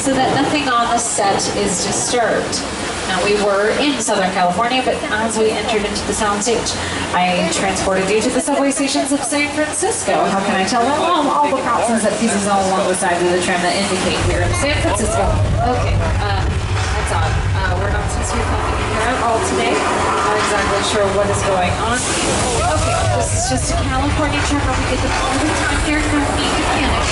so that nothing on the set is disturbed. Now, we were in Southern California, but as we entered into the soundstage, I transported you to the subway stations of San Francisco. How can I tell that? Well, all the props and set pieces all along the side of the tram that indicate we're in San Francisco. Okay, that's odd. We're not supposed to be filming in Europe all today. I'm not exactly sure what is going on. Okay, this is just a California tram where we get the only time aircraft need to panic.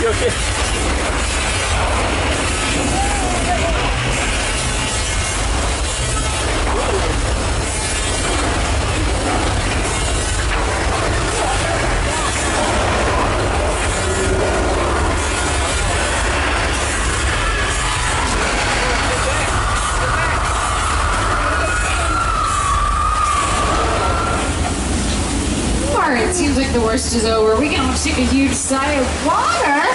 You okay? Alright, it seems like the worst is over. We can all take a huge sigh of water.